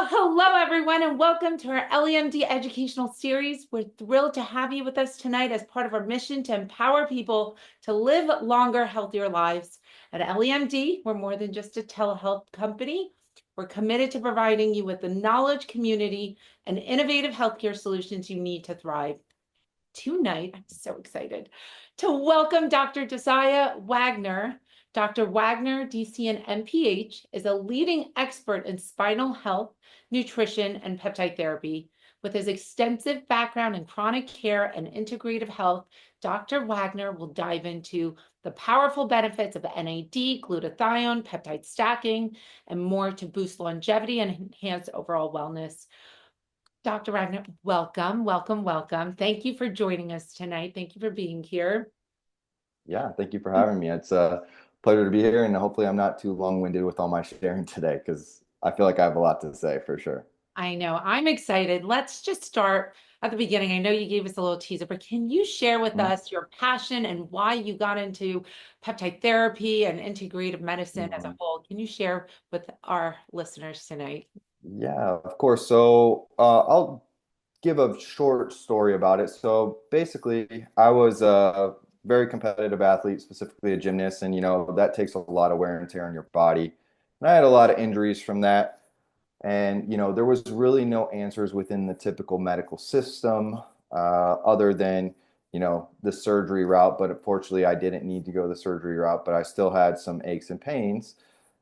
Well, hello everyone, and welcome to our EllieMD Educational Series. We're thrilled to have you with us tonight as part of our mission to empower people to live longer, healthier lives. At EllieMD, we're more than just a telehealth company. We're committed to providing you with the knowledge, community, and innovative healthcare solutions you need to thrive. Tonight, I'm so excited to welcome Dr. Josiah Wagner. Dr. Wagner, DCN MPH, is a leading expert in spinal health, nutrition, and peptide therapy. With his extensive background in chronic care and integrative health, Dr. Wagner will dive into the powerful benefits of NAD, glutathione, peptide stacking, and more to boost longevity and enhance overall wellness. Dr. Wagner, welcome, welcome, welcome. Thank you for joining us tonight. Thank you for being here. Yeah, thank you for having me. It's a pleasure to be here, and hopefully I'm not too long-winded with all my sharing today because I feel like I have a lot to say for sure. I know, I'm excited. Let's just start at the beginning. I know you gave us a little teaser, but can you share with Mhm. us your passion and why you got into peptide therapy and integrative medicine as a Mhm. whole? Can you share with our listeners tonight? Yeah, of course. So I'll give a short story about it. So basically, I was a very competitive athlete, specifically a gymnast, and that takes a lot of wear and tear on your body. And I had a lot of injuries from that. And, there was really no answers within the typical medical system other than, the surgery route. But unfortunately, I didn't need to go the surgery route, but I still had some aches and pains.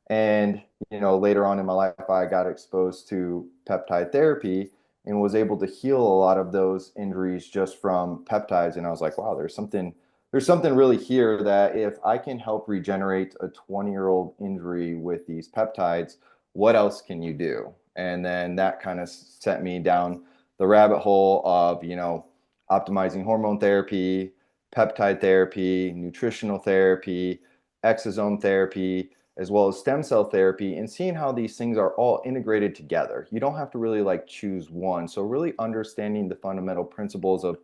And, later on in my life, I got exposed to peptide therapy and was able to heal a lot of those injuries just from peptides. And I was like, wow, there's something really here that if I can help regenerate a 20-year-old injury with these peptides, what else can you do? And then that kind of sent me down the rabbit hole of, optimizing hormone therapy, peptide therapy, nutritional therapy, exosome therapy, as well as stem cell therapy, and seeing how these things are all integrated together. You don't have to really like choose one. So really understanding the fundamental principles of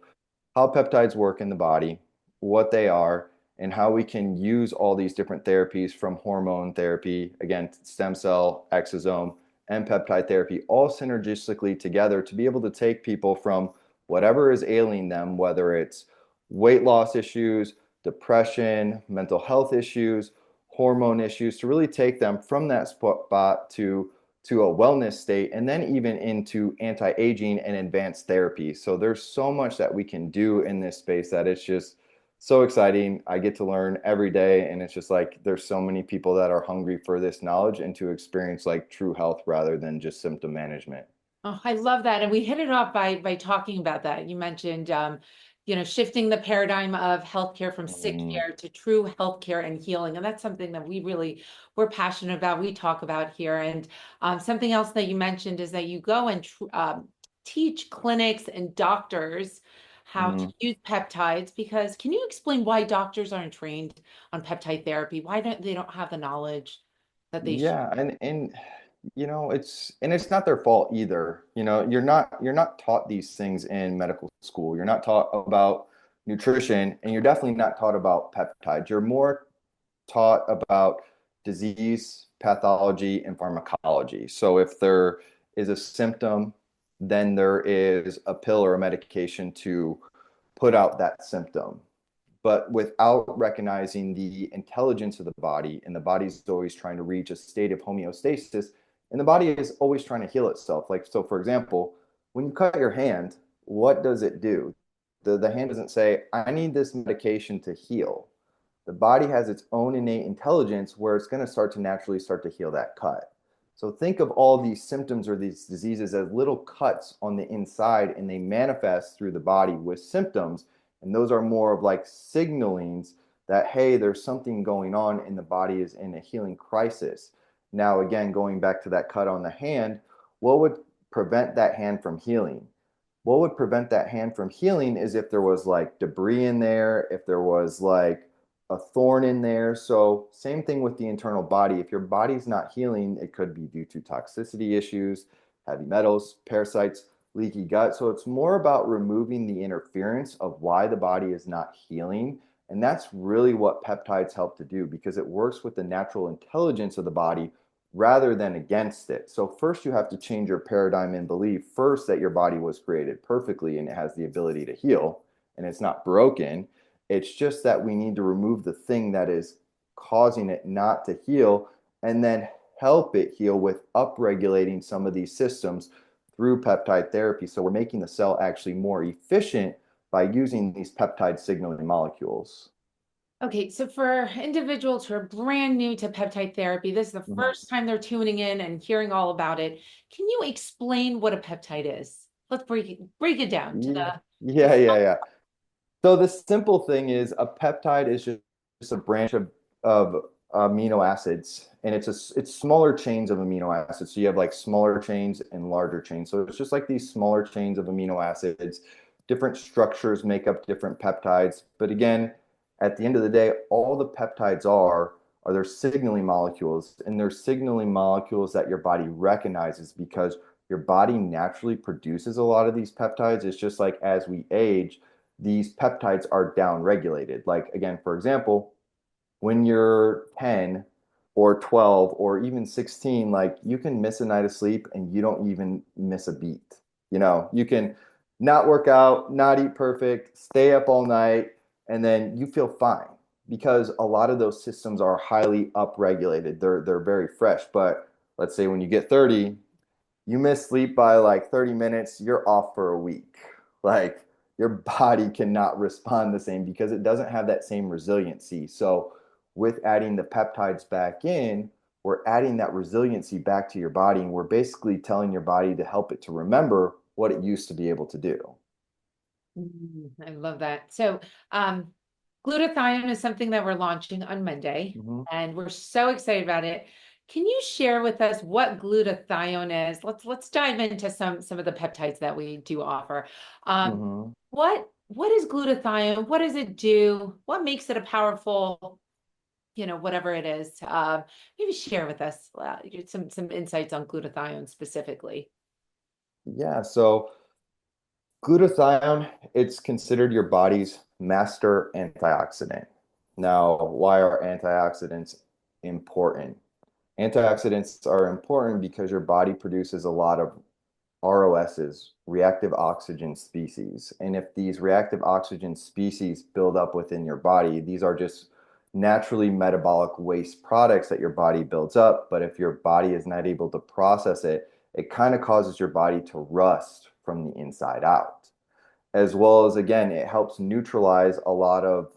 how peptides work in the body, what they are, and how we can use all these different therapies from hormone therapy, again, stem cell, exosome, and peptide therapy, all synergistically together to be able to take people from whatever is ailing them, whether it's weight loss issues, depression, mental health issues, hormone issues, to really take them from that spot to a wellness state, and then even into anti-aging and advanced therapy. So there's so much that we can do in this space that it's just so exciting. I get to learn every day, and it's just like there's so many people that are hungry for this knowledge and to experience like true health rather than just symptom management. Oh, I love that. And we hit it off by talking about that. You mentioned shifting the paradigm of healthcare from sick Mm, care to true healthcare and healing. And that's something that we're passionate about, we talk about here. And something else that you mentioned is that you go and teach clinics and doctors how to mm. use peptides, because can you explain why doctors aren't trained on peptide therapy? Why don't they don't have the knowledge that they should? Yeah, and it's not their fault either. You're not taught these things in medical school. You're not taught about nutrition, and you're definitely not taught about peptides. You're more taught about disease, pathology, and pharmacology. So if there is a symptom, then there is a pill or a medication to put out that symptom, but without recognizing the intelligence of the body. And the body's always trying to reach a state of homeostasis, and the body is always trying to heal itself. Like, so for example, when you cut your hand, what does it do? The hand doesn't say, I need this medication to heal. The body has its own innate intelligence where it's going to start to naturally start to heal that cut. So think of all these symptoms or these diseases as little cuts on the inside, and they manifest through the body with symptoms. And those are more of like signalings that, hey, there's something going on and the body is in a healing crisis. Now, again, going back to that cut on the hand, what would prevent that hand from healing? What would prevent that hand from healing is if there was like debris in there, if there was like a thorn in there. So same thing with the internal body. If your body's not healing, it could be due to toxicity issues, heavy metals, parasites, leaky gut. So it's more about removing the interference of why the body is not healing. And that's really what peptides help to do, because it works with the natural intelligence of the body rather than against it. So first you have to change your paradigm and believe first that your body was created perfectly and it has the ability to heal and it's not broken. It's just that we need to remove the thing that is causing it not to heal and then help it heal with upregulating some of these systems through peptide therapy. So we're making the cell actually more efficient by using these peptide signaling molecules. Okay, so for individuals who are brand new to peptide therapy, this is the Mhm. first time they're tuning in and hearing all about it. Can you explain what a peptide is? Let's break it down to Yeah, the yeah, yeah, yeah. So the simple thing is a peptide is just a branch of amino acids, and it's smaller chains of amino acids. So you have like smaller chains and larger chains. So it's just like these smaller chains of amino acids. Different structures make up different peptides. But again, at the end of the day, all the peptides are their signaling molecules, and they're signaling molecules that your body recognizes because your body naturally produces a lot of these peptides. It's just like as we age these peptides are downregulated. Like, again, for example, when you're 10 or 12 or even 16, like you can miss a night of sleep and you don't even miss a beat. You can not work out, not eat perfect, stay up all night, and then you feel fine because a lot of those systems are highly upregulated. They're very fresh. But let's say when you get 30, you miss sleep by like 30 minutes, you're off for a week. Like your body cannot respond the same because it doesn't have that same resiliency. So, with adding the peptides back in, we're adding that resiliency back to your body. And we're basically telling your body to help it to remember what it used to be able to do. I love that. So, glutathione is something that we're launching on Monday, Mm-hmm. and we're so excited about it. Can you share with us what glutathione is? Let's dive into some of the peptides that we do offer. Um, Mm-hmm. what is glutathione? What does it do? What makes it a powerful, whatever it is? Maybe share with us some insights on glutathione specifically. Yeah. So, glutathione, it's considered your body's master antioxidant. Now, why are antioxidants important? Antioxidants are important because your body produces a lot of ROSs, reactive oxygen species. And if these reactive oxygen species build up within your body, these are just naturally metabolic waste products that your body builds up. But if your body is not able to process it, it kind of causes your body to rust from the inside out, as well as again it helps neutralize a lot of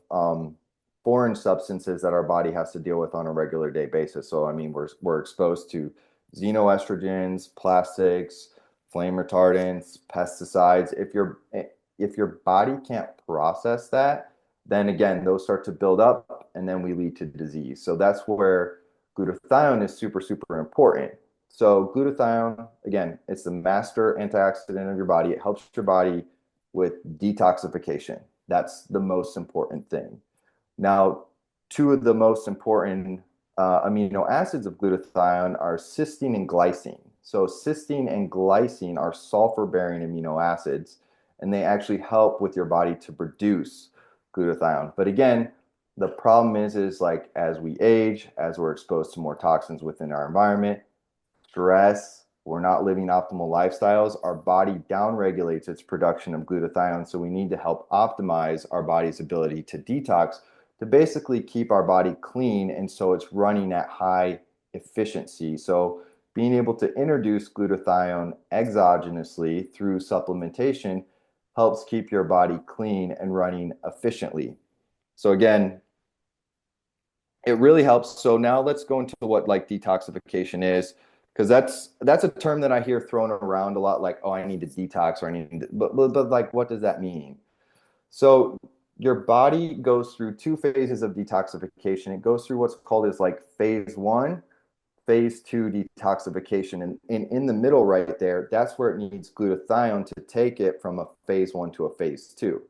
foreign substances that our body has to deal with on a regular day basis. So I mean we're exposed to xenoestrogens, plastics, flame retardants, pesticides. If your body can't process that, then again those start to build up and then we lead to disease. So that's where glutathione is super super important. So glutathione, again, it's the master antioxidant of your body. It helps your body with detoxification. That's the most important thing. Now, two of the most important amino acids of glutathione are cysteine and glycine. So, cysteine and glycine are sulfur bearing amino acids, and they actually help with your body to produce glutathione. But again, the problem is like as we age, as we're exposed to more toxins within our environment, stress, we're not living optimal lifestyles, our body downregulates its production of glutathione. So we need to help optimize our body's ability to detox to basically keep our body clean. And so it's running at high efficiency. So being able to introduce glutathione exogenously through supplementation helps keep your body clean and running efficiently. So again, it really helps. So now let's go into what like detoxification is, because that's a term that I hear thrown around a lot, like, oh, I need to detox or I need to, but like, what does that mean? So your body goes through two phases of detoxification. It goes through what's called as like phase one, phase two detoxification. And in the middle right there, that's where it needs glutathione to take it from a phase one to a phase two.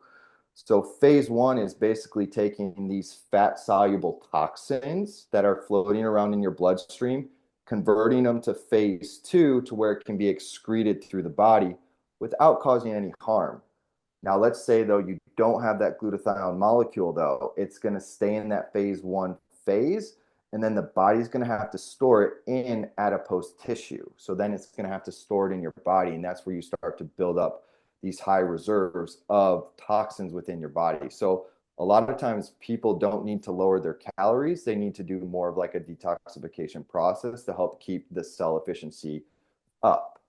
So phase one is basically taking these fat soluble toxins that are floating around in your bloodstream, converting them to phase two to where it can be excreted through the body without causing any harm. Now, let's say though you don't have that glutathione molecule though, it's going to stay in that phase one phase and then the body's going to have to store it in adipose tissue. So then it's going to have to store it in your body, and that's where you start to build up these high reserves of toxins within your body. So a lot of times people don't need to lower their calories. They need to do more of like a detoxification process to help keep the cell efficiency up.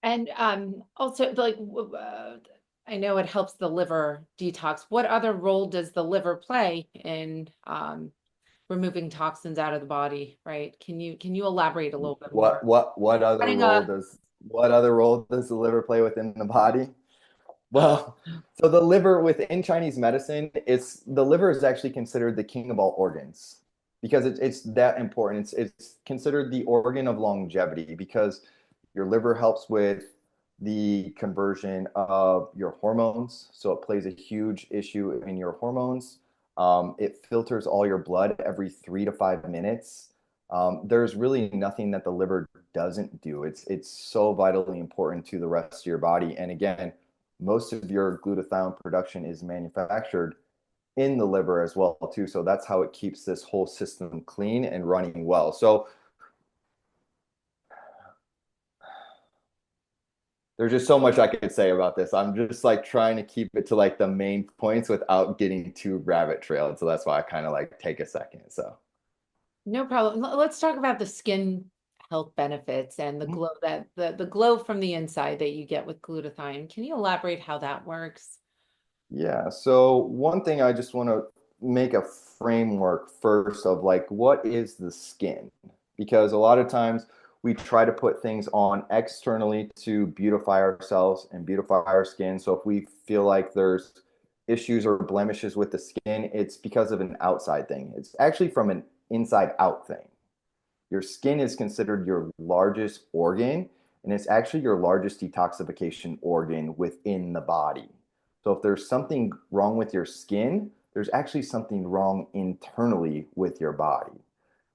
And also, like, I know it helps the liver detox. What other role does the liver play in removing toxins out of the body, right? Can you elaborate a little bit more? Running a What other role does the liver play within the body? Well, so the liver within Chinese medicine, the liver is actually considered the king of all organs because it's that important. It's considered the organ of longevity because your liver helps with the conversion of your hormones. So it plays a huge issue in your hormones. It filters all your blood every 3 to 5 minutes. There's really nothing that the liver doesn't do. It's so vitally important to the rest of your body. And again, most of your glutathione production is manufactured in the liver as well too. So that's how it keeps this whole system clean and running well. So there's just so much I could say about this. I'm just like trying to keep it to like the main points without getting too rabbit trailed. So that's why I kind of like take a second. So No problem. Let's talk about the skin health benefits and the glow that the glow from the inside that you get with glutathione. Can you elaborate how that works? yeah. So one thing I just want to make a framework first of like what is the skin? Because a lot of times we try to put things on externally to beautify ourselves and beautify our skin. So if we feel like there's issues or blemishes with the skin, it's because of an outside thing. It's actually from an inside out thing. Your skin is considered your largest organ, and it's actually your largest detoxification organ within the body. So if there's something wrong with your skin, there's actually something wrong internally with your body.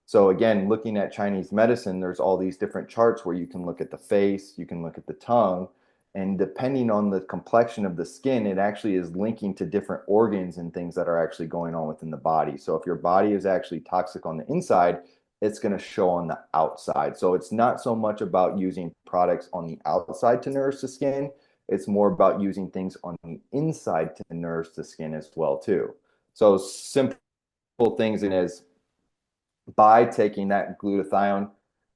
So again, looking at Chinese medicine, there's all these different charts where you can look at the face, you can look at the tongue, and depending on the complexion of the skin, it actually is linking to different organs and things that are actually going on within the body. So if your body is actually toxic on the inside, it's going to show on the outside. So it's not so much about using products on the outside to nourish the skin. It's more about using things on the inside to nourish the skin as well too. So simple things in is by taking that glutathione,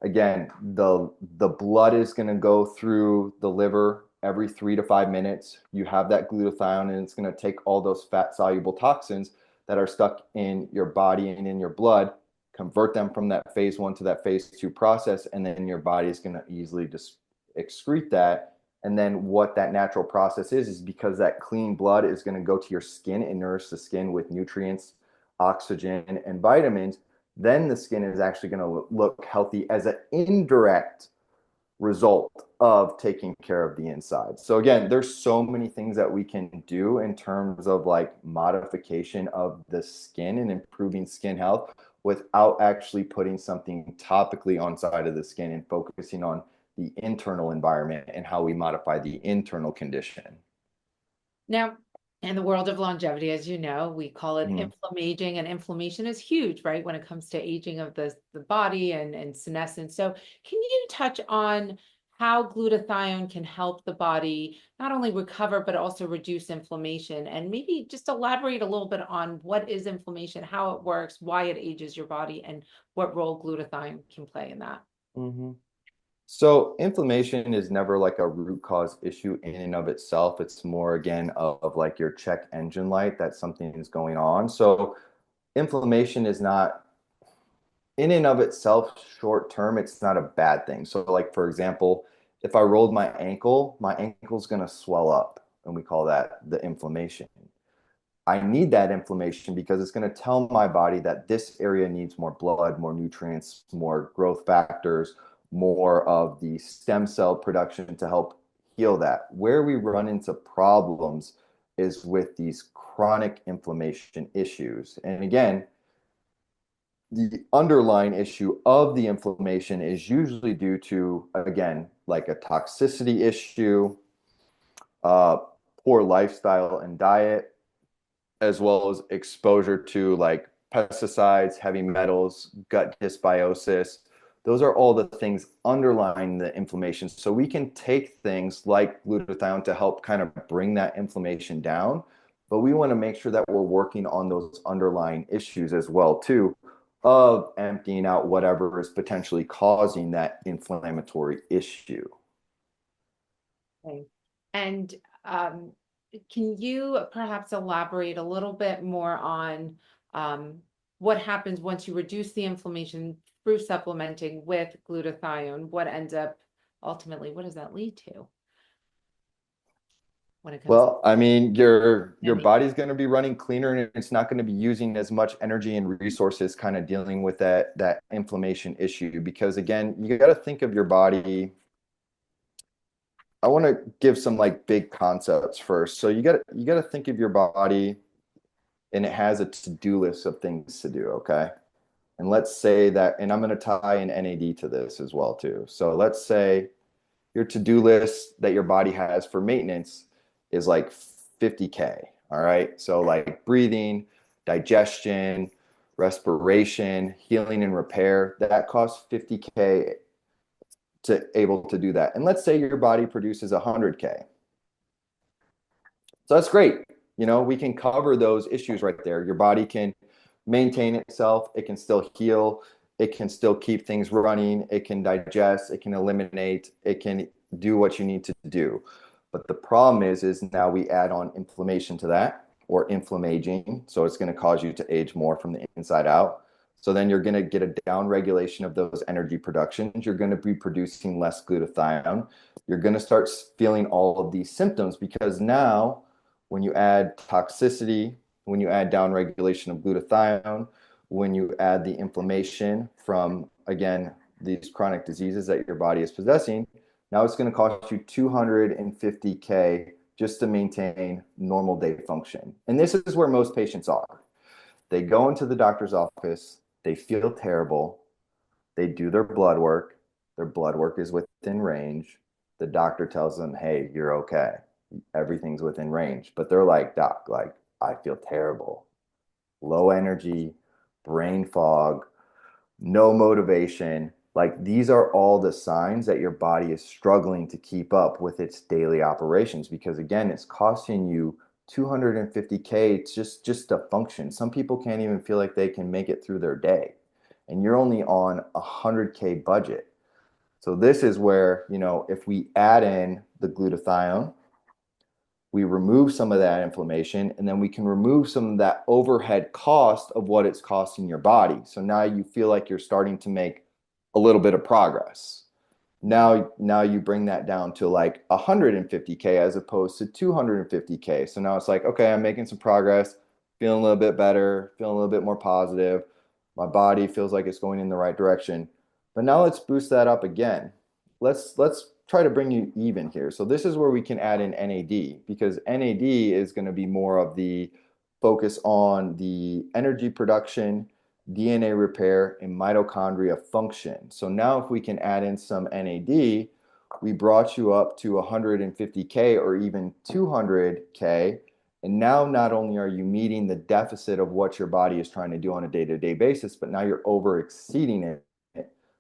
again, the blood is going to go through the liver every 3 to 5 minutes. You have that glutathione, and it's going to take all those fat soluble toxins that are stuck in your body and in your blood, convert them from that phase 1 to that phase 2 process, and then your body is going to easily just excrete that. And then what that natural process is because that clean blood is going to go to your skin and nourish the skin with nutrients, oxygen, and vitamins. Then the skin is actually going to look healthy as an indirect result of taking care of the inside. So again, there's so many things that we can do in terms of like modification of the skin and improving skin health without actually putting something topically on side of the skin and focusing on the internal environment and how we modify the internal condition. Now, in the world of longevity, as you know, we call it Mhm. inflammaging, and inflammation is huge, right, when it comes to aging of the body and senescence. So, can you touch on how glutathione can help the body not only recover but also reduce inflammation, and maybe just elaborate a little bit on what is inflammation, how it works, why it ages your body, and what role glutathione can play in that? Mhm. So inflammation is never like a root cause issue in and of itself. It's more again of like your check engine light that something is going on. So inflammation is not in and of itself short term, it's not a bad thing. So like for example, if I rolled my ankle's gonna swell up, and we call that the inflammation. I need that inflammation because it's going to tell my body that this area needs more blood, more nutrients, more growth factors, more of the stem cell production to help heal that. Where we run into problems is with these chronic inflammation issues. And again, the underlying issue of the inflammation is usually due to, again, like a toxicity issue, uh, poor lifestyle and diet, as well as exposure to like pesticides, heavy metals, gut dysbiosis. Those are all the things underlying the inflammation. So we can take things like glutathione to help kind of bring that inflammation down, but we want to make sure that we're working on those underlying issues as well too, of emptying out whatever is potentially causing that inflammatory issue. Okay. And can you perhaps elaborate a little bit more on what happens once you reduce the inflammation through supplementing with glutathione? What ends up ultimately, what does that lead to when it comes to Well, I mean, your any? body's going to be running cleaner and it's not going to be using as much energy and resources kind of dealing with that inflammation issue because again, you got to think of your body. I want to give some like big concepts first. So you got to think of your body and it has a to-do list of things to do, okay? And let's say that, and I'm going to tie an NAD to this as well too. So let's say your to-do list that your body has for maintenance is like 50K. All right. So like breathing, digestion, respiration, healing and repair, that costs 50K to able to do that. And let's say your body produces 100K. So that's great. You know, we can cover those issues right there. Your body can maintain itself, it can still heal, it can still keep things running, it can digest, it can eliminate, it can do what you need to do. But the problem is now we add on inflammation to that or inflammaging. So it's going to cause you to age more from the inside out. So then you're going to get a down regulation of those energy productions. You're going to be producing less glutathione. You're going to start feeling all of these symptoms because now when you add toxicity, when you add down regulation of glutathione, when you add the inflammation from, again, these chronic diseases that your body is possessing, now it's going to cost you 250K just to maintain normal day function. And this is where most patients are. They go into the doctor's office, they feel terrible, they do their blood work is within range. The doctor tells them, hey, you're okay. Everything's within range. But they're like, doc, like, I feel terrible. Low energy, brain fog, no motivation. Like these are all the signs that your body is struggling to keep up with its daily operations because again, it's costing you 250K just to function. Some people can't even feel like they can make it through their day. And you're only on a 100K budget. So this is where, you know, if we add in the glutathione, we remove some of that inflammation, and then we can remove some of that overhead cost of what it's costing your body. So now you feel like you're starting to make a little bit of progress. Now you bring that down to like 150K as opposed to 250K. So now it's like, okay, I'm making some progress, feeling a little bit better, feeling a little bit more positive. My body feels like it's going in the right direction. But now let's boost that up again. Let's try to bring you even here. So this is where we can add in NAD because NAD is going to be more of the focus on the energy production, DNA repair, and mitochondria function. So now if we can add in some NAD, we brought you up to 150K or even 200K. And now not only are you meeting the deficit of what your body is trying to do on a day-to-day basis, but now you're over exceeding it.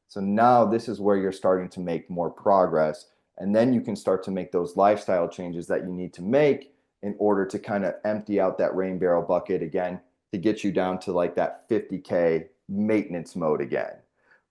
So now this is where you're starting to make more progress. And then you can start to make those lifestyle changes that you need to make in order to kind of empty out that rain barrel bucket again to get you down to like that 50K maintenance mode again.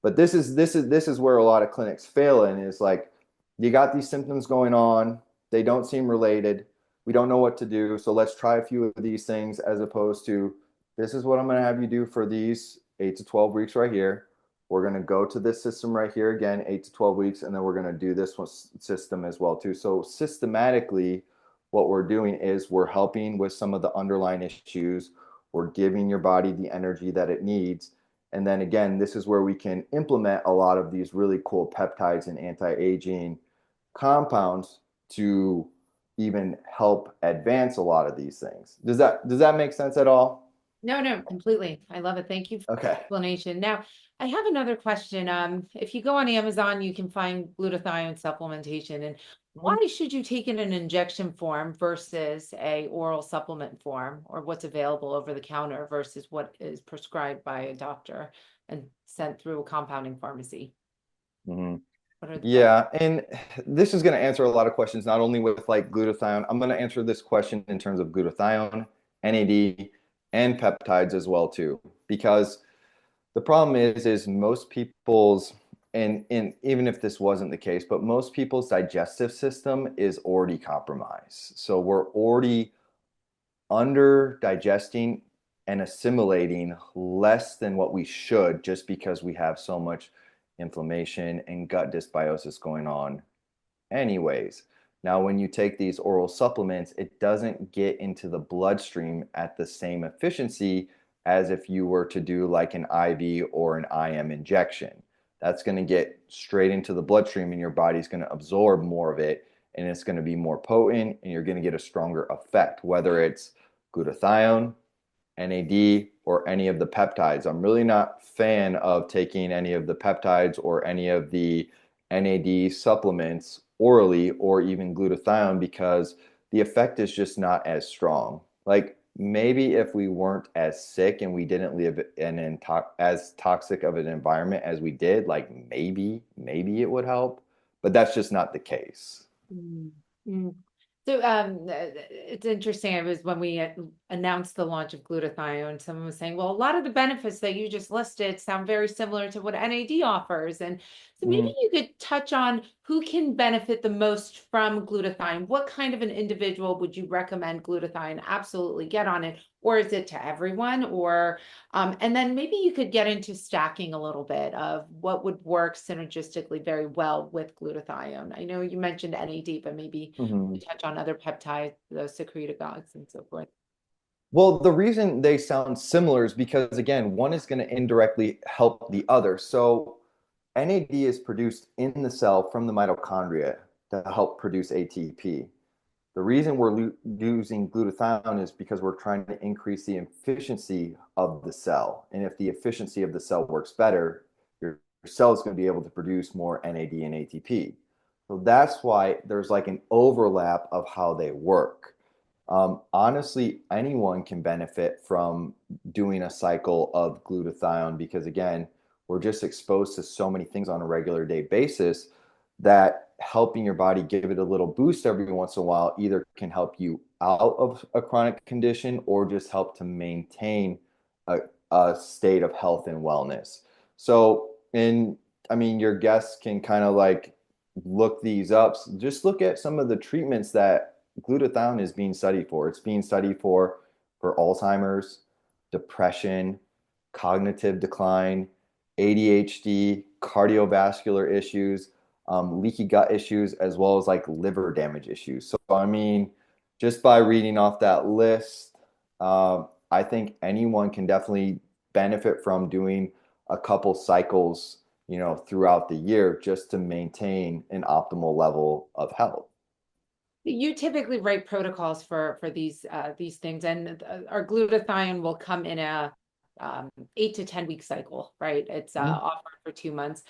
But this is where a lot of clinics fail in is like you got these symptoms going on, they don't seem related. We don't know what to do. So let's try a few of these things as opposed to this is what I'm going to have you do for these 8 to 12 weeks right here. We're going to go to this system right here again, 8 to 12 weeks, and then we're going to do this one system as well too. So systematically, what we're doing is we're helping with some of the underlying issues. We're giving your body the energy that it needs. And then again, this is where we can implement a lot of these really cool peptides and anti-aging compounds to even help advance a lot of these things. Does that make sense at all? No, no, completely. I love it. Thank you for the Okay. explanation. Now, I have another question. If you go on Amazon, you can find glutathione supplementation. And Mhm. why should you take it in an injection form versus a oral supplement form, or what's available over the counter versus what is prescribed by a doctor and sent through a compounding pharmacy? Mhm. What are the benefits? Yeah, and this is going to answer a lot of questions, not only with like glutathione. I'm going to answer this question in terms of glutathione, NAD, and peptides as well too, because the problem is most people's, and even if this wasn't the case, but most people's digestive system is already compromised. So we're already under digesting and assimilating less than what we should just because we have so much inflammation and gut dysbiosis going on anyways. Now, when you take these oral supplements, it doesn't get into the bloodstream at the same efficiency as if you were to do like an IV or an IM injection. That's going to get straight into the bloodstream and your body's going to absorb more of it and it's going to be more potent and you're going to get a stronger effect, whether it's glutathione, NAD, or any of the peptides. I'm really not a fan of taking any of the peptides or any of the NAD supplements orally or even glutathione because the effect is just not as strong. Like maybe if we weren't as sick and we didn't live in as toxic of an environment as we did, like maybe it would help, but that's just not the case. Mm, mm. So it's interesting. It was when we announced the launch of glutathione, someone was saying, well, a lot of the benefits that you just listed sound very similar to what NAD offers. And so maybe Mm, you could touch on who can benefit the most from glutathione. What kind of an individual would you recommend glutathione absolutely get on it? Or is it to everyone? Or and then maybe you could get into stacking a little bit of what would work synergistically very well with glutathione. I know you mentioned NAD, but maybe mhm. we touch on other peptides, those secretagogues and so forth. Well, the reason they sound similar is because, again, one is going to indirectly help the other. So, NAD is produced in the cell from the mitochondria to help produce ATP. The reason we're using glutathione is because we're trying to increase the efficiency of the cell. And if the efficiency of the cell works better, your cell is going to be able to produce more NAD and ATP. So that's why there's like an overlap of how they work. Honestly, anyone can benefit from doing a cycle of glutathione because, again, we're just exposed to so many things on a regular day basis that helping your body give it a little boost every once in a while either can help you out of a chronic condition or just help to maintain a, a state of health and wellness. So, and I mean, your guests can kind of like look these up. Just look at some of the treatments that glutathione is being studied for. It's being studied for Alzheimer's, depression, cognitive decline, ADHD, cardiovascular issues, leaky gut issues, as well as like liver damage issues. So, I mean, just by reading off that list, I think anyone can definitely benefit from doing a couple cycles, throughout the year just to maintain an optimal level of health. You typically write protocols for these things, and our glutathione will come in a 8 to 10 week cycle, right? It's Mhm. offered for 2 months.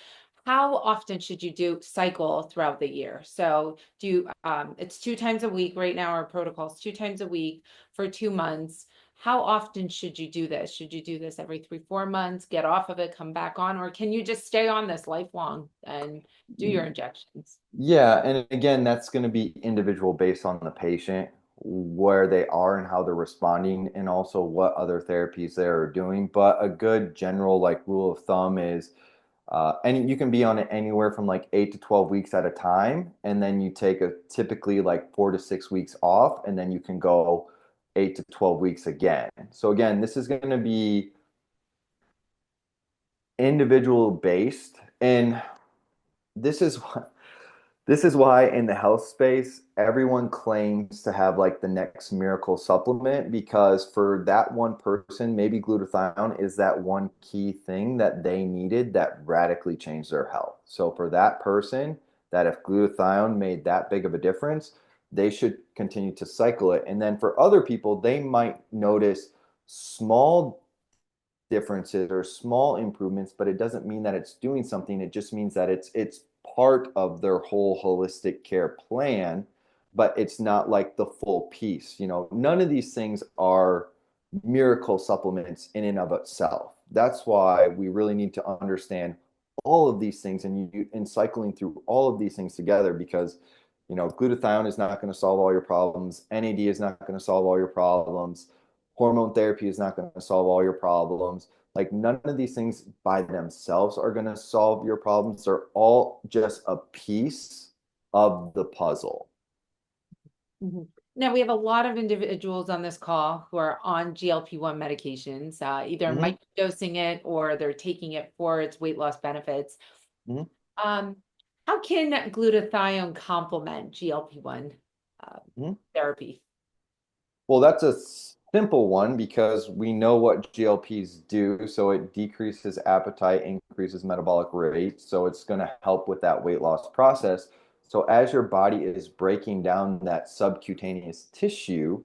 How often should you do cycle throughout the year? So do you, it's 2 times a week right now, our protocols 2 times a week for 2 months. How often should you do this? Should you do this every 3, 4 months, get off of it, come back on, or can you just stay on this lifelong and do your injections? Yeah, and again, that's going to be individual based on the patient, where they are and how they're responding, and also what other therapies they're doing. But a good general like rule of thumb is, and you can be on it anywhere from like 8 to 12 weeks at a time, and then you take a typically like 4 to 6 weeks off, and then you can go 8 to 12 weeks again. So again, this is going to be individual based, and this is this is why in the health space, everyone claims to have like the next miracle supplement because for that one person, maybe glutathione is that one key thing that they needed that radically changed their health. So for that person, that if glutathione made that big of a difference, they should continue to cycle it. And then for other people, they might notice small differences or small improvements, but it doesn't mean that it's doing something. It just means that it's part of their whole holistic care plan, but it's not like the full piece. You know, none of these things are miracle supplements in and of itself. That's why we really need to understand all of these things and cycling through all of these things together because glutathione is not going to solve all your problems. NAD is not going to solve all your problems. Hormone therapy is not going to solve all your problems. Like none of these things by themselves are going to solve your problems. They're all just a piece of the puzzle. Mhm. Now, we have a lot of individuals on this call who are on GLP-1 medications, either Mhm, microdosing it or they're taking it for its weight loss benefits. mhm, Um, how can glutathione complement GLP-1 uh, mhm. therapy? Well, that's a simple one because we know what GLPs do. So it decreases appetite, increases metabolic rate. So it's going to help with that weight loss process. So as your body is breaking down that subcutaneous tissue,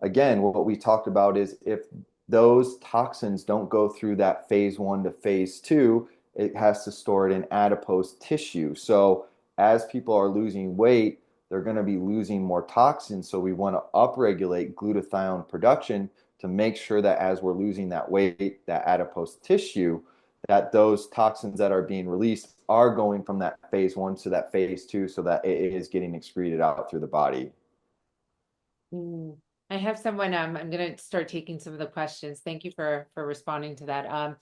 again, what we talked about is if those toxins don't go through that phase one to phase two, it has to store it in adipose tissue. So as people are losing weight, they're going to be losing more toxins. So we want to upregulate glutathione production to make sure that as we're losing that weight, that adipose tissue, that those toxins that are being released are going from that phase one to that phase two so that it is getting excreted out through the body. Mm. I have someone, I'm going to start taking some of the questions. Thank you for responding to that.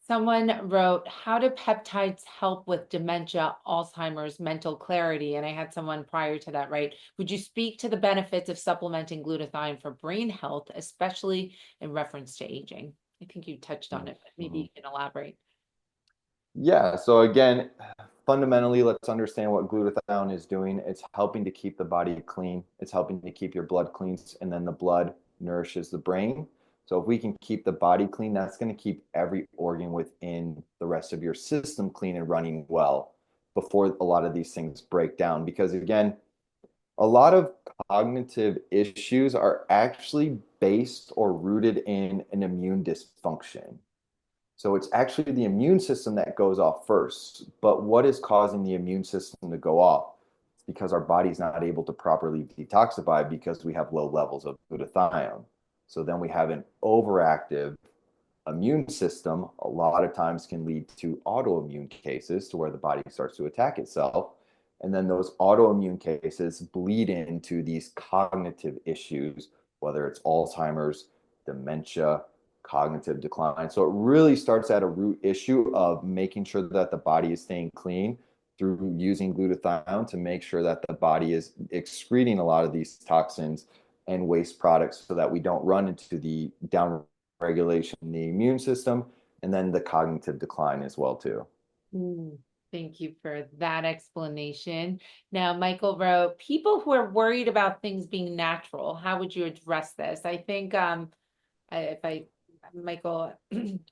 Someone wrote, how do peptides help with dementia, Alzheimer's, mental clarity? And I had someone prior to that, right? Would you speak to the benefits of supplementing glutathione for brain health, especially in reference to aging? I think you touched on it, but maybe you Mhm. can elaborate. Yeah, so again, fundamentally, let's understand what glutathione is doing. It's helping to keep the body clean. It's helping to keep your blood clean, and then the blood nourishes the brain. So if we can keep the body clean, that's going to keep every organ within the rest of your system clean and running well before a lot of these things break down. Because again, a lot of cognitive issues are actually based or rooted in an immune dysfunction. So it's actually the immune system that goes off first. But what is causing the immune system to go off? It's because our body's not able to properly detoxify because we have low levels of glutathione. So then we have an overactive immune system. A lot of times can lead to autoimmune cases to where the body starts to attack itself. And then those autoimmune cases bleed into these cognitive issues, whether it's Alzheimer's, dementia, cognitive decline. So it really starts at a root issue of making sure that the body is staying clean through using glutathione to make sure that the body is excreting a lot of these toxins and waste products so that we don't run into the down regulation in the immune system and then the cognitive decline as well too. Mm, thank you for that explanation. Now, Michael wrote, people who are worried about things being natural, how would you address this? I think if I Michael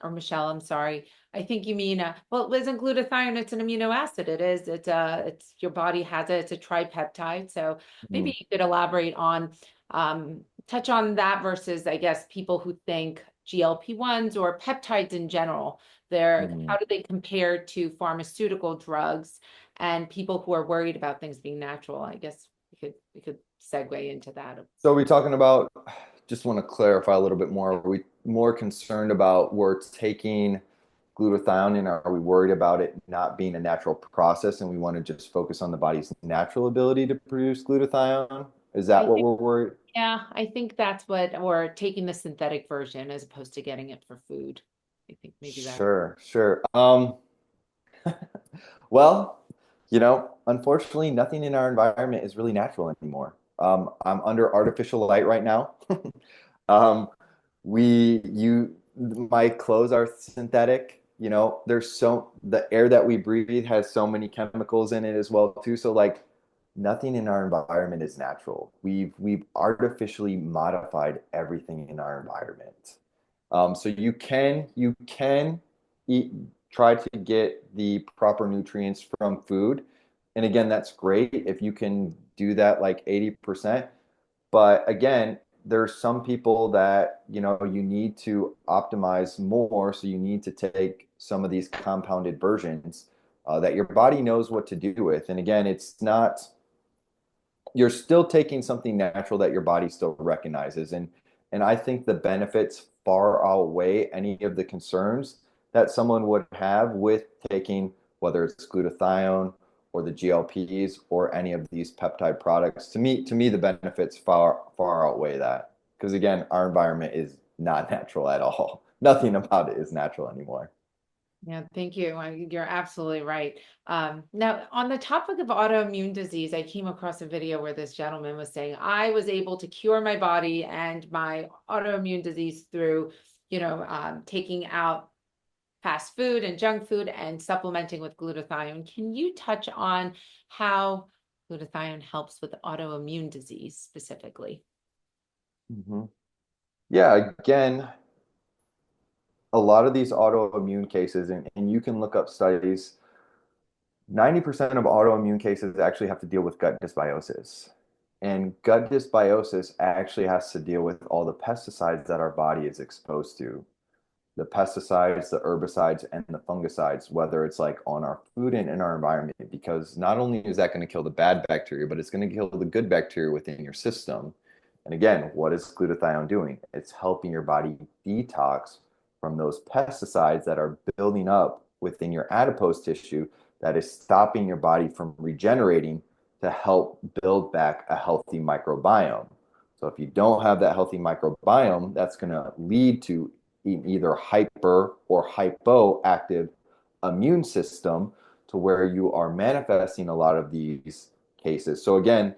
or Michelle, I'm sorry. I think you mean well, it isn't glutathione, it's an amino acid. It's your body has it, it's a tripeptide. So Mm-hmm. maybe you could elaborate on touch on that versus I guess people who think GLP-1s or peptides in general. Mm-hmm. How do they compare to pharmaceutical drugs and people who are worried about things being natural? I guess we could segue into that. So are we talking about, just want to clarify a little bit more, are we more concerned about we're taking glutathione and are we worried about it not being a natural process and we want to just focus on the body's natural ability to produce glutathione? Is that I what think we're worried? Yeah, I think that's what, or taking the synthetic version as opposed to getting it for food. I think maybe that. Sure, sure. Well, unfortunately, nothing in our environment is really natural anymore. I'm under artificial light right now. Um, my clothes are synthetic. The air that we breathe has so many chemicals in it as well too. So like, nothing in our environment is natural. We've artificially modified everything in our environment. So you can eat, try to get the proper nutrients from food. And again, that's great if you can do that like 80%. But again, there's some people that, you know, you need to optimize more. So you need to take some of these compounded versions that your body knows what to do with. And again, it's not, you're still taking something natural that your body still recognizes. And I think the benefits far outweigh any of the concerns that someone would have with taking, whether it's glutathione or the GLPs or any of these peptide products. To me, the benefits far outweigh that. Because again, our environment is not natural at all. Nothing about it is natural anymore. Yeah, thank you. You're absolutely right. Now, on the topic of autoimmune disease, I came across a video where this gentleman was saying, I was able to cure my body and my autoimmune disease through, taking out fast food and junk food and supplementing with glutathione. Can you touch on how glutathione helps with autoimmune disease specifically? Mhm. Yeah, again, a lot of these autoimmune cases, and you can look up studies, 90% of autoimmune cases actually have to deal with gut dysbiosis. And gut dysbiosis actually has to deal with all the pesticides that our body is exposed to. The pesticides, the herbicides, and the fungicides, whether it's like on our food and in our environment, because not only is that going to kill the bad bacteria, but it's going to kill the good bacteria within your system. And again, what is glutathione doing? It's helping your body detox from those pesticides that are building up within your adipose tissue that is stopping your body from regenerating to help build back a healthy microbiome. So if you don't have that healthy microbiome, that's going to lead to either hyper or hypoactive immune system to where you are manifesting a lot of these cases. So again,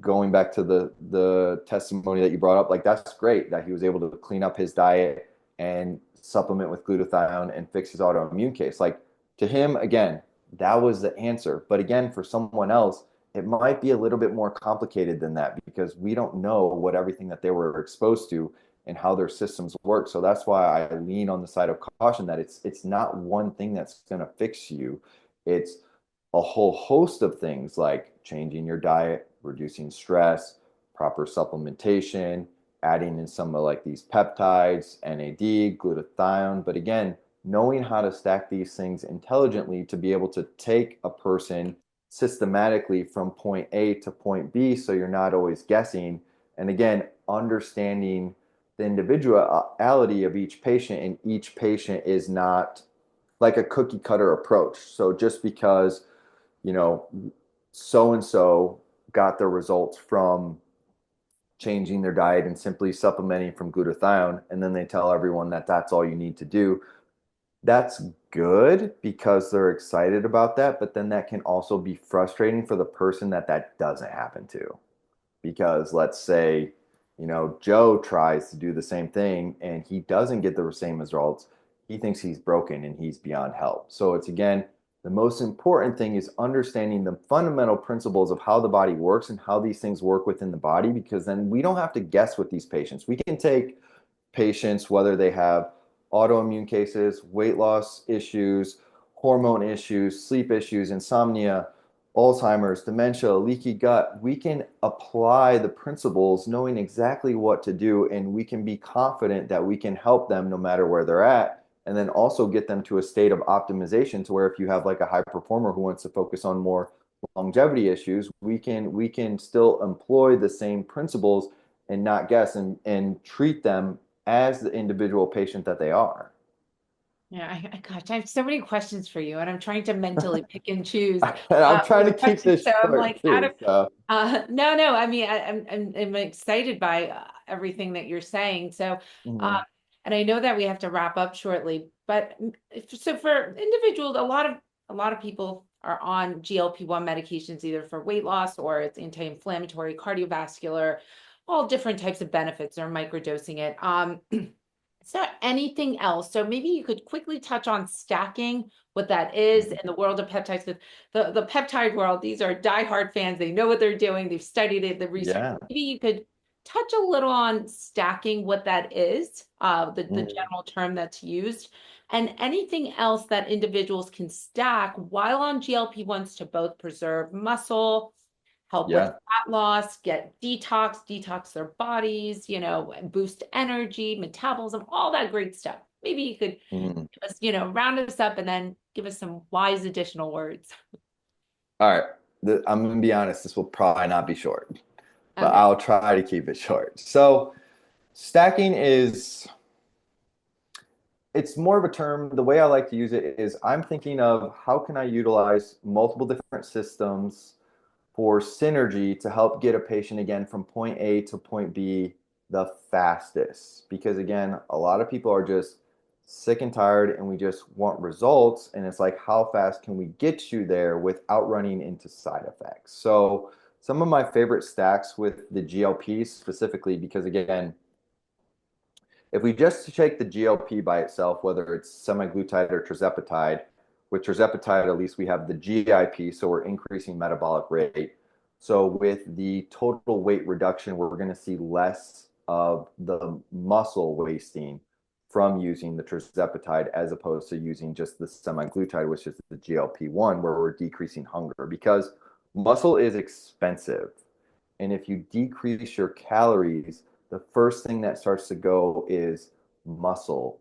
going back to the testimony that you brought up, like that's great that he was able to clean up his diet and supplement with glutathione and fix his autoimmune case. Like to him, again, that was the answer. But again, for someone else, it might be a little bit more complicated than that because we don't know what everything that they were exposed to and how their systems work. So that's why I lean on the side of caution that it's not one thing that's going to fix you. It's a whole host of things like changing your diet, reducing stress, proper supplementation, adding in some of like these peptides, NAD, glutathione. But again, knowing how to stack these things intelligently to be able to take a person systematically from point A to point B so you're not always guessing. And again, understanding the individuality of each patient, and each patient is not like a cookie cutter approach. So just because, you know, so and so got their results from changing their diet and simply supplementing from glutathione, and then they tell everyone that that's all you need to do, that's good because they're excited about that, but then that can also be frustrating for the person that that doesn't happen to. Because let's say, you know, Joe tries to do the same thing and he doesn't get the same results. He thinks he's broken and he's beyond help. So it's again, the most important thing is understanding the fundamental principles of how the body works and how these things work within the body, because then we don't have to guess with these patients. We can take patients, whether they have autoimmune cases, weight loss issues, hormone issues, sleep issues, insomnia, Alzheimer's, dementia, leaky gut. We can apply the principles knowing exactly what to do, and we can be confident that we can help them no matter where they're at. And then also get them to a state of optimization to where if you have like a high performer who wants to focus on more longevity issues, we can still employ the same principles and not guess and treat them as the individual patient that they are. Yeah, gosh, I have so many questions for you, and I'm trying to mentally pick and choose And I'm trying which to keep questions. this So I'm short like, out too. of So no. I mean, I'm excited by everything that you're saying. So, uh, mhm. and I know that we have to wrap up shortly, but so for individuals, a lot of people are on GLP-1 medications either for weight loss or it's anti-inflammatory, cardiovascular, all different types of benefits. They're microdosing it. Is there anything else? So maybe you could quickly touch on stacking, what that is in the world of peptides. With the peptide world, these are diehard fans. They know what they're doing. They've studied it, the research. Yeah. Maybe you could touch a little on stacking, what that is, the Mm. general term that's used, and anything else that individuals can stack while on GLP-1s to both preserve muscle, help with Yeah. fat loss, get detox their bodies, boost energy, metabolism, all that great stuff. Maybe you could Mhm. give us, round us up and then give us some wise additional words. All right. I'm going to be honest, this will probably not be short, but Okay. I'll try to keep it short. So, stacking is, it's more of a term. The way I like to use it is I'm thinking of how can I utilize multiple different systems for synergy to help get a patient again from point A to point B the fastest. Because again, a lot of people are just sick and tired and we just want results. And it's like, how fast can we get you there without running into side effects? So, some of my favorite stacks with the GLPs specifically, because again, if we just take the GLP by itself, whether it's semaglutide or tirzepatide, with tirzepatide, at least we have the GIP, so we're increasing metabolic rate. So with the total weight reduction, we're going to see less of the muscle wasting from using the tirzepatide as opposed to using just the semaglutide, which is the GLP-1, where we're decreasing hunger because muscle is expensive. And if you decrease your calories, the first thing that starts to go is muscle.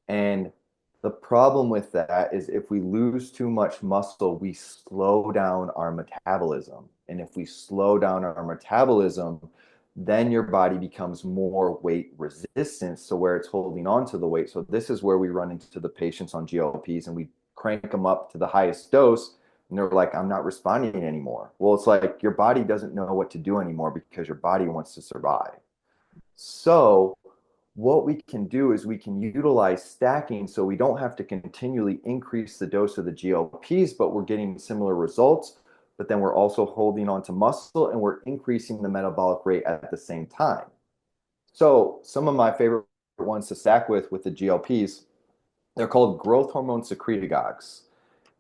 And the problem with that is if we lose too much muscle, we slow down our metabolism. And if we slow down our metabolism, then your body becomes more weight resistant. So where it's holding on to the weight. So this is where we run into the patients on GLPs and we crank them up to the highest dose and they're like, I'm not responding anymore. Well, it's like your body doesn't know what to do anymore because your body wants to survive. So, what we can do is we can utilize stacking so we don't have to continually increase the dose of the GLPs, but we're getting similar results. But then we're also holding on to muscle and we're increasing the metabolic rate at the same time. So, some of my favorite ones to stack with the GLPs, they're called growth hormone secretagogues.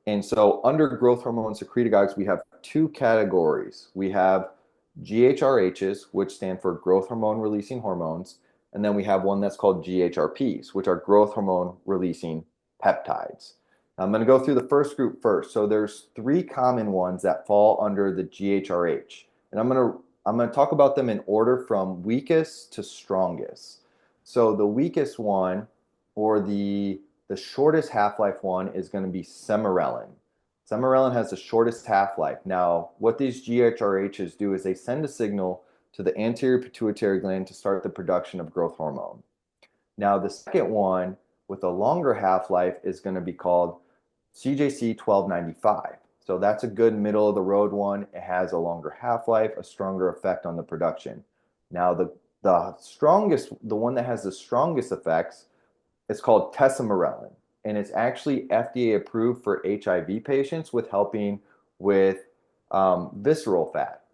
And so under growth hormone secretagogues, we have two categories. We have GHRHs, which stand for growth hormone releasing hormones. And then we have one that's called GHRPs, which are growth hormone releasing peptides. Now, I'm going to go through the first group first. So there's three common ones that fall under the GHRH. And I'm going to talk about them in order from weakest to strongest. So the weakest one, or the shortest half-life one, is going to be sermorelin. Sermorelin has the shortest half-life. Now, what these GHRHs do is they send a signal to the anterior pituitary gland to start the production of growth hormone. Now, the second one with a longer half-life is going to be called CJC 1295. So that's a good middle of the road one. It has a longer half-life, a stronger effect on the production. Now, the strongest, the one that has the strongest effects, it's called tesamorelin, and it's actually FDA approved for HIV patients with helping with visceral fat.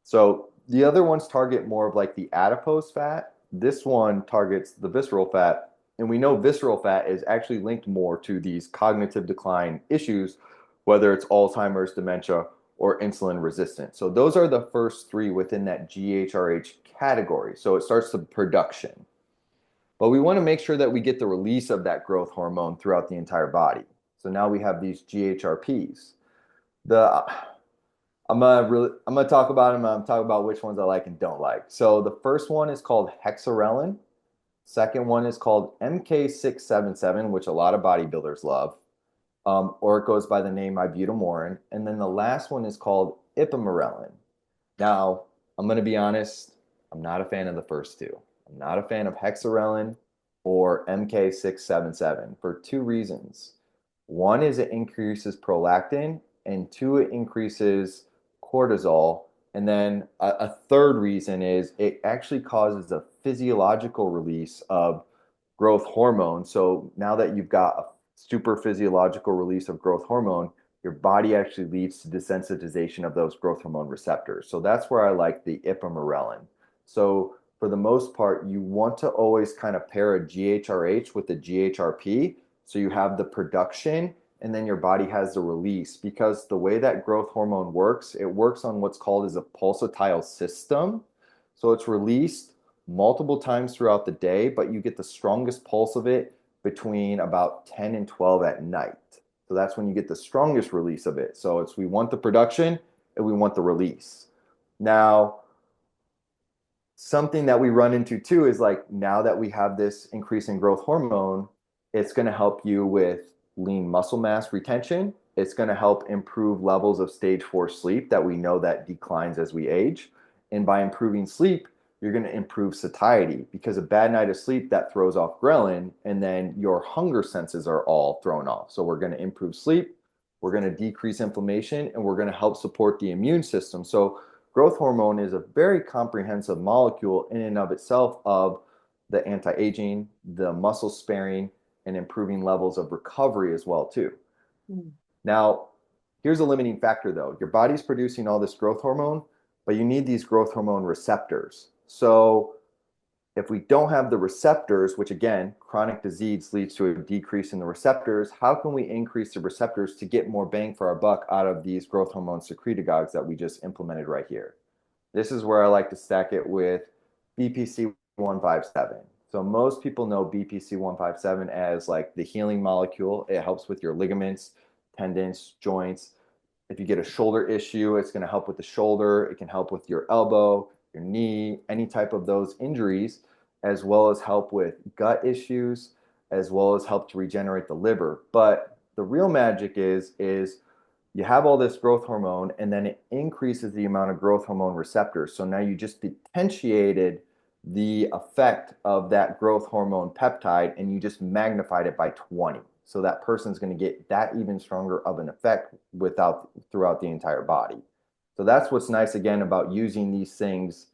So the other ones target more of like the adipose fat. This one targets the visceral fat. And we know visceral fat is actually linked more to these cognitive decline issues, whether it's Alzheimer's, dementia, or insulin resistance. So those are the first three within that GHRH category. So it starts the production. But we want to make sure that we get the release of that growth hormone throughout the entire body. So now we have these GHRPs. The I'm gonna talk about them. I'm talk about which ones I like and don't like. So the first one is called hexarelin. Second one is called MK677, which a lot of bodybuilders love, or it goes by the name ibutamorin. And then the last one is called ipamorelin. Now, I'm going to be honest, I'm not a fan of the first two. I'm not a fan of hexarelin or MK677 for two reasons. One is it increases prolactin, and two, it increases cortisol. And then a third reason is it actually causes a physiological release of growth hormone. So now that you've got a super physiological release of growth hormone, your body actually leads to desensitization of those growth hormone receptors. So that's where I like the ipamorelin. So for the most part, you want to always kind of pair a GHRH with a GHRP. So you have the production and then your body has the release, because the way that growth hormone works, it works on what's called as a pulsatile system. So it's released multiple times throughout the day, but you get the strongest pulse of it between about 10 and 12 at night. So that's when you get the strongest release of it. So we want the production and we want the release. Now, something that we run into too is like now that we have this increase in growth hormone, it's going to help you with lean muscle mass retention. It's going to help improve levels of stage 4 sleep that we know that declines as we age. And by improving sleep, you're going to improve satiety because a bad night of sleep that throws off ghrelin and then your hunger senses are all thrown off. So we're going to improve sleep, we're going to decrease inflammation, and we're going to help support the immune system. So growth hormone is a very comprehensive molecule in and of itself of the anti-aging, the muscle sparing, and improving levels of recovery as well too. Mm. Now, here's a limiting factor though. Your body's producing all this growth hormone, but you need these growth hormone receptors. So if we don't have the receptors, which again, chronic disease leads to a decrease in the receptors, how can we increase the receptors to get more bang for our buck out of these growth hormone secretagogues that we just implemented right here? This is where I like to stack it with BPC 157. So most people know BPC 157 as like the healing molecule. It helps with your ligaments, tendons, joints. If you get a shoulder issue, it's going to help with the shoulder. It can help with your elbow, your knee, any type of those injuries, as well as help with gut issues, as well as help to regenerate the liver. But the real magic is you have all this growth hormone and then it increases the amount of growth hormone receptors. So now you just potentiated the effect of that growth hormone peptide and you just magnified it by 20. So that person's going to get that even stronger of an effect throughout the entire body. So that's what's nice again about using these things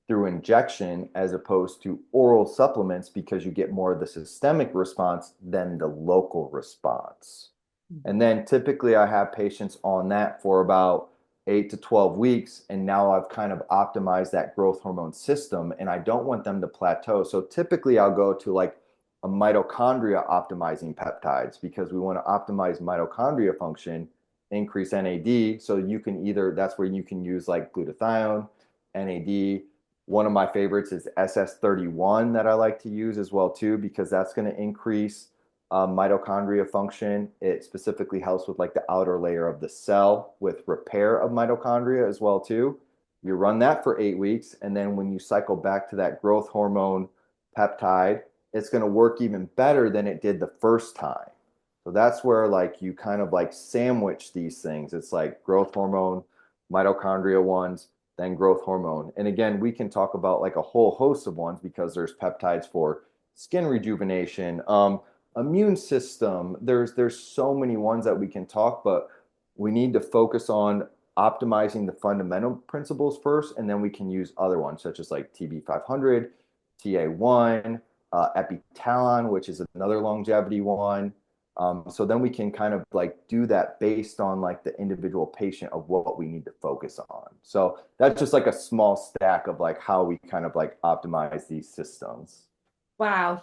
through injection as opposed to oral supplements because you get more of the systemic response than the local response. And then typically I have patients on that for about 8 to 12 weeks. And now I've kind of optimized that growth hormone system and I don't want them to plateau. So typically I'll go to like a mitochondria optimizing peptides because we want to optimize mitochondria function, increase NAD. So you can that's where you can use like glutathione, NAD. One of my favorites is SS31 that I like to use as well too, because that's going to increase mitochondria function. It specifically helps with like the outer layer of the cell with repair of mitochondria as well too. You run that for 8 weeks, and then when you cycle back to that growth hormone peptide, it's going to work even better than it did the first time. So that's where like you kind of like sandwich these things. It's like growth hormone, mitochondria ones, then growth hormone. And again, we can talk about like a whole host of ones because there's peptides for skin rejuvenation, immune system. There's so many ones that we can talk, but we need to focus on optimizing the fundamental principles first, and then we can use other ones such as like TB500, TA1, Epitalon, which is another longevity one. So then we can kind of like do that based on like the individual patient of what we need to focus on. So that's just like a small stack of like how we kind of like optimize these systems. Wow.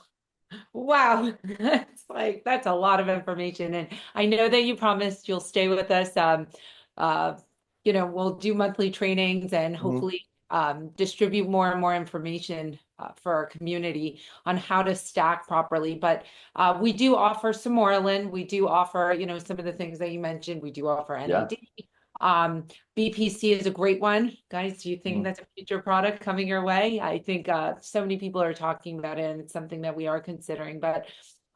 Wow. It's like that's a lot of information. And I know that you promised you'll stay with us. Uh, we'll do monthly trainings and Mhm. hopefully distribute more and more information for our community on how to stack properly. But we do offer some Moreland. We do offer, some of the things that you mentioned. We do offer Yeah. NAD. BPC is a great one. Guys, do you think Mhm. that's a future product coming your way? I think so many people are talking about it, and it's something that we are considering. But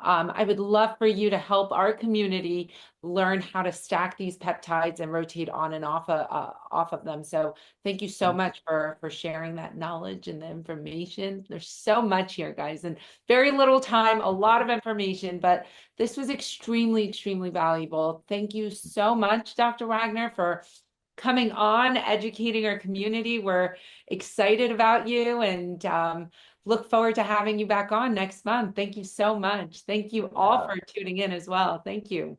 I would love for you to help our community learn how to stack these peptides and rotate on and off of them. So thank you so much for sharing that knowledge and the information. There's so much here, guys, and very little time, a lot of information, but this was extremely, extremely valuable. Thank you so much, Dr. Wagner, for coming on, educating our community. We're excited about you and look forward to having you back on next month. Thank you so much. Thank you all Yeah. for tuning in as well. Thank you.